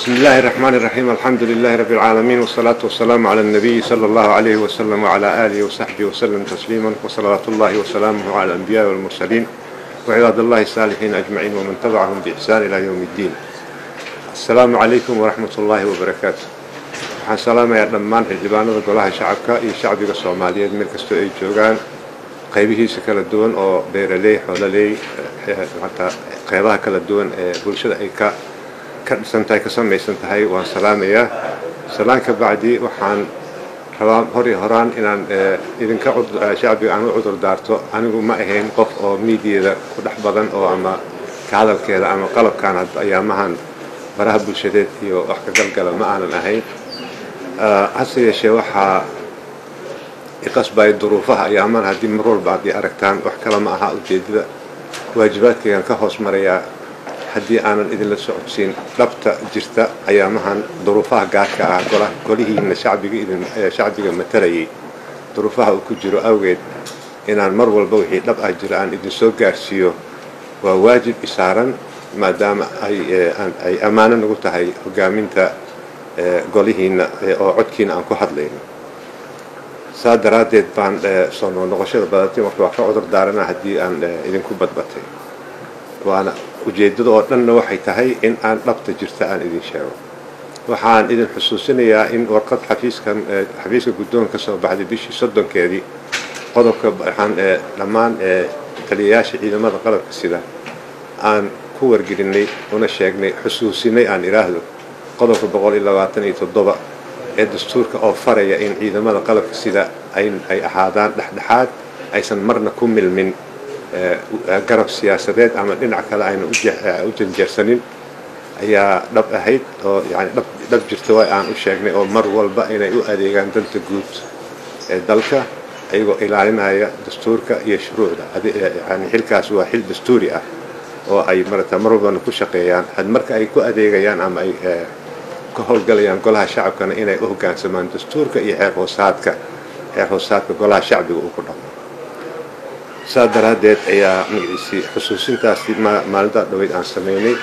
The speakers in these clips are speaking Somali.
بسم الله الرحمن الرحيم. الحمد لله رب العالمين، والصلاة والسلام على النبي صلى الله عليه وسلم وعلى آله وصحبه وسلم تسليما، وصلوات الله وسلامه على الأنبياء والمرسلين وعباد الله الصالحين أجمعين ومن تبعهم بإحسان إلى يوم الدين. السلام عليكم ورحمة الله وبركاته. waxaan salaamayaa dhammaan xildhibaanada golaha shacabka iyo shacbiga Soomaaliyeed meel kasta ay joogaan qaybihiisa kala duwan oo beeraley, xoololey, hatta qaybaha kala duwan ee bulshada ay ka dhisantahay ka samaysan tahay. waan salaamayaa salaanka bacdi waxaan rabaa horaan inaan idinka shacbiga aan u cudur daarto. anigu ma ahayn qof oo miidiyada ku dhex badan oo ama ka hadalkeeda ama qalabkan ayaamahan baraha bulshadeed iyo wax ka galgala ma aanan ahayn. hase yeeshee waxaa iqasbay duruufaha ayaaman haddii mar walba aad aragtaan wax kale ma aha ujeedada waajibaadkaygan ka hoos marayaa haddii aanan idinla socodsiin dhabta jirta ayaamahan duruufaha gaarka ah golihiina shacbiga matalayay duruufaha uu ku jiro awgeed inaan mar walba wixii dhab ah jira aan idin soo gaarsiiyo waa waajib isaaran maadaama ay ammaano nagu tahay hogaaminta golihiina oo codkiina aan ku hadlayno. saa daraadeed baan soo noqoshada badatay marka wax ka cudur daarana haddii aan idinku badbatay. waana ujeedada oo dhanna waxay tahay in aan dhabta jirta aan idin sheego. waxaan idin xusuusinayaa in warqad xafiiska guddoonka soo baxday bishii 30keedii qodobka waxaan dhammaan taliyayaasha ciidamada qalabka sida aan ku wargelinay una sheegnay xusuusinay aan iraahdo qodobka 127 ee dastuurka oo faraya in ciidamada qalabka sida ay ahaadaan dhexdhexaad aysan marna ku milmin garab siyaasadeed ama dhinac kale ayna u janjeersanin ayaa dhab ahayd oo yani dhab jirta way aan u sheegnay oo mar walba inay u adeegaan danta guud ee dalka ayagoo ilaalinaya dastuurka iyo shuruucda. yani xilkaas waa xil dastuuri ah oo ay mar walbana ku shaqeeyaan marka ay ku adeegayaan ama ay ka howlgalayaan golaha shacabkana inay u hoggaansamaan dastuurka iyo xeer hoosaadka golaha shacbiga uu ku dhaqmo. saa daraadeed ayaa magaciisii xusuusintaasi maalinta dhaweyd aan sameynay.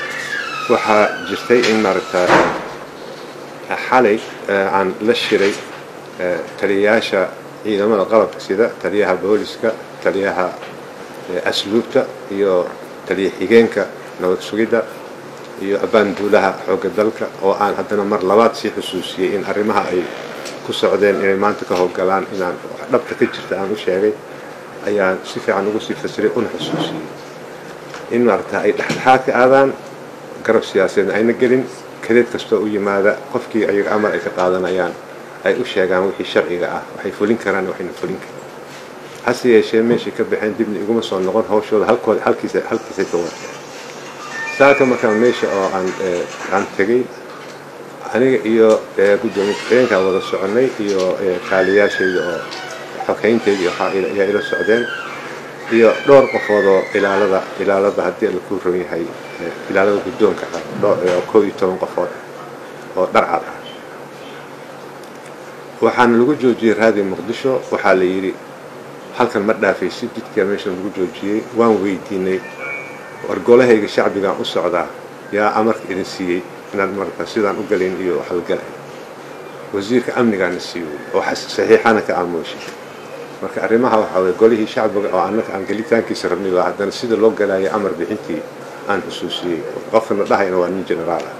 waxaa jirtay in xalay aan la shiray taliyayaasha ciidamada qalabka sida taliyaha booliska, taliyaha asluubta iyo taliya xigeenka nabad sugidda iyo abaanduulaha xoogga dalka oo aan haddana mar labaad sii xusuusiyey in arrimaha ay ku socdeen inay maanta ka howlgalaan inaan dhabta ka jirta aan u sheegay ayaan si fiican ugu sii fasiray una xusuusiyey in ay dhexdhexaad ka aadaan garab siyaasadeedna ayna gelin kadeed kastoo u yimaada qofkii ayaga amar ay ka qaadanayaan ay u sheegaan wixii sharciga ah waxay fulin karaan waxayna fulin karin. hase yeeshee meeshii ka baxeen dibna iguma soo noqon hawshooda halkiisay ka wateen. saaka markaan meesha oo aan tegey aniga iyo gudoomiye ku-xigeenka wada soconay iyo kaaliyaashayda oo xogeynteedii ayaa ila socdeen iyo dhowr qofood oo ilaalada haddii la ku roon yahay ilaalada guddoonka ah 11 qofood oo dharcad ah. waxaana lagu joojiyey raadi muqdisho. waxaa la yidhi halkan ma dhaafaysid jidka meesha lagu joojiyey. waan weydiinay war golahayga shacbigaan u socdaa yaa amarka idin siiyey inaad sidaan u galin iyo halgalay. wasiirka amnigaana siiyey oo saxiixana ka aamushay. marka arrimaha waxaa weeye golihii shacbiga oo annaka aan gelitaankiisa rabnay baa haddana sida loo galayo amar bixintii aan xusuusiyey. qofkana dhahayna waa nin generaal ah.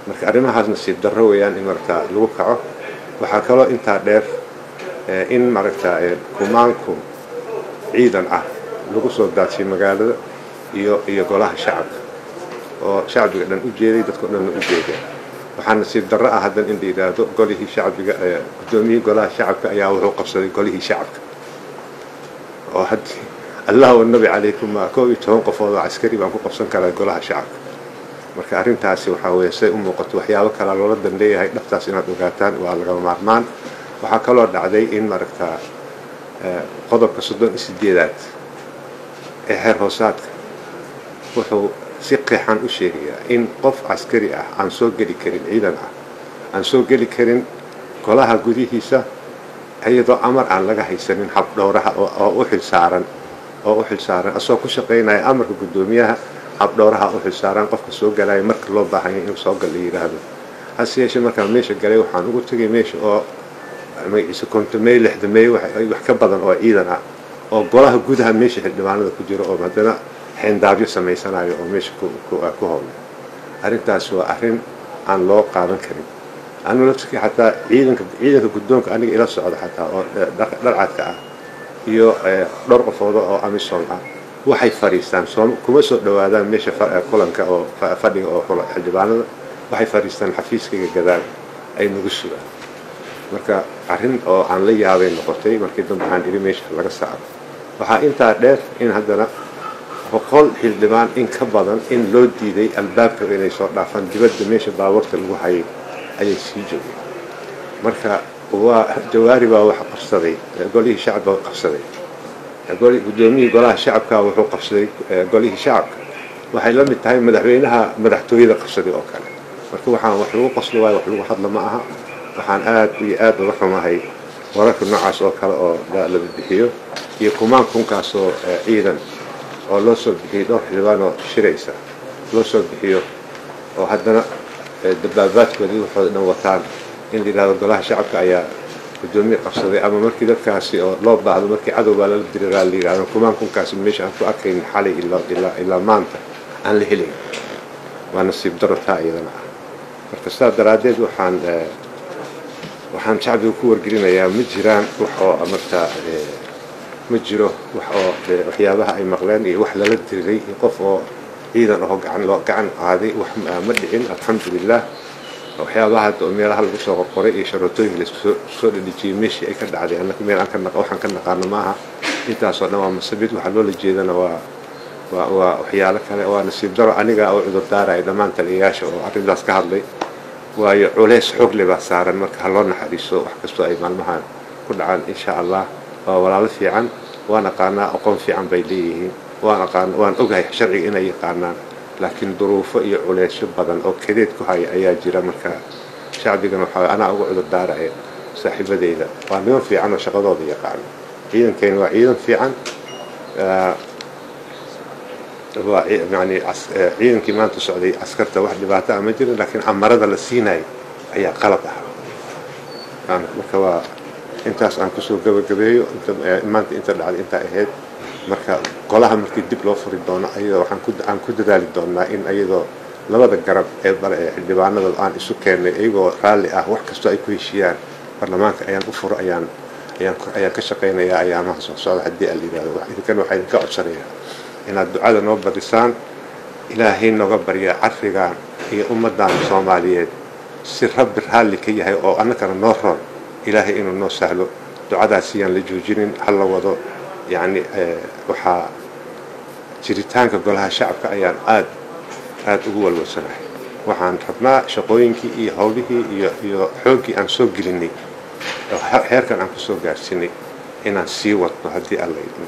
marka arrimahaas nasiib darro weeyaan in lagu kaco. waxaa kaloo intaa dheer in kumaanku ciidan ah lagu soo daadsiyo magaalada iyo golaha shacabka oo shacbiga dhan u jeeday dadka dhan u jeeday. waxaa nasiib darro ah haddana in la yidhaahdo golihii shacbiga gudoomiyihii golaha shacabka ayaa wuxuu qabsaday golihii shacabka oo haddii allah wanabi calaykum 11 qofood oo askari baan ku qabsan karaa golaha shacabka. marka arrintaasi waxaa weeye say u muuqato waxyaabo kale loola dan leeyahay dhabtaas inaad ogaataan waa lagama maarmaan. waxaa kaloo dhacday in qodobka 38aad ee xeer hoosaadka wuxuu si qeexan u sheegayaa in qof askari ah aan soo geli karin ciidan ah aan soo geli karin golaha gudihiisa iyadoo amar aan laga haysanin hab dhowraha oo u xilsaaran asoo ku shaqeynaya amarka gudoomiyaha habdhowraha u xilsaaran qofka soo galaya marka loo baahan yahay inuu soo gal la yiraahdo hase yeeshee markaan meesha galay waxaan ugu tagay meesha oo magaciisa kontomey lixdamey wax ka badan oo ciidan ah oo golaha gudaha meesha xildhibaanada ku jiro oo haddana xindaabyo samaysanayo oo meesha ku howlay arrintaas waa arrin aan loo qaadan karin anu laftirkii xataa ciidanka guddoonka aniga ila socda xataa oo dharcadka ah iyo dhowr qofooda oo amisom ah waxay fariistaan kuma soo dhawaadaan meesha kulanka oo fadhiga oo xildhibaanada waxay fariistaan xafiiskayga gadaal ay nagu sugaan marka arrin oo aan la yaabay noqotay markii dambe waxaan idhi meesha laga saaro waxaa intaa dheer in haddana 100 xildhibaan in ka badan in loo diiday albaabka inay soo dhaafaan dibadda meesha baabuurta lagu hayay ayay sii joogeen marka waa jawaari baa wax qabsaday golihii shacabka qabsaday guddoomiyihii golaha shacabka wuxuu qabsaday golihii shacabka waxay la mid tahay madaxweynaha madaxtooyada qabsaday oo kale marka waxaan wax lagu qoslo waayo wax lagu hadla ma aha waxaan aad iyo aad uga xumahay wararka noocaas oo kale oo la bixiyo iyo kunkaas oo ciidan oo loo soo bixiyay dhowr xildhibaan oo shiraysa loo soo bixiyo oo haddana dabaabaadkoodii waxooda dhan wataan in la yidhahdo golaha shacabka ayaa guddoomiye qabsaday ama markii dadkaasi oo loo baahdo markii cadowbaa lala diriraa la yidhahdo kunkaasi meesha aan ku arkayn xalay ilaa maanta aan la helin waa nasiib daro taa iyadana ah marka sidaa daraaddeed waxaan shacbiga ku wargelinayaa ma jiraan wax oo markaa ma jiro wax oo waxyaabaha ay maqleen iyo wax lala diriray iyo qof oo ciidan oo gacan qaaday wax ma dhicin alxamdulilah waxyaabaha hadda oo meelaha lagu soo qorqoray iyo sharootooyinka lasoo dhadhijiyey meeshii ay ka dhacday annaka meel waxaan ka naqaano maaha intaasoo dhan waa masabid waxaa loola jeedana waa waxyaalo kale waa nasiib daro aniga oo cudur daaraya dhammaan taliyayaasha oo arrintaas ka hadlay waayo culays xoog leh baa saaran marka ha loo naxariiso wax kastoo ay maalmahan ku dhacaan insha allah waa walaalo fiican waan aqaanaa aqoon fiican bay leeyihiin waan ogahay sharciga inay yaqaanaan laakiin duruufo iyo culaysyo badan oo kadeed ku haya ayaa jira marka shacbigana waxaa anaa uga cudur daaraya saaxiibadeyda waa niman fiican oo shaqadooda yaqaano ciidankeena waa ciidan fiican يعني ciidankii maanta socday askarta wax dhibaato ah ma jirin laakiin amarada la siinay ayaa qalad ah marka waa intaas aan kusoo gabagabeeyo maanta inta dhacday inta ahayd marka golaha markii dib loo furi doono ayadoo waxaan ku dadaali doonaa in ayadoo labada garab ee xildhibaanada aan isu keenay iyagoo raalli ah wax kastoo ay ku heshiiyaan baarlamaanka ayaan u furo ayaan ka shaqaynayaa ayaamaha soo socda haddii aan yidhaahdo idinkan waxaa idinka codsanayaa inaad ducada noo badisaan ilaahay nooga barya carrigan iyo ummaddan soomaaliyeed si rabbi raalli ka yahay oo annagana noo roon ilaahay inuu noo sahlo ducadaas iyaan la joojinin hal la wado yacni waxaa jiritaanka golaha shacabka ayaan aad ugu walwalsanahay waxaan rabnaa shaqooyinkii iyo howlihii iyo xooggii aan soo gelinay oo heerkan aan ku soo gaarsiinay inaan sii wadno haddii alla idmo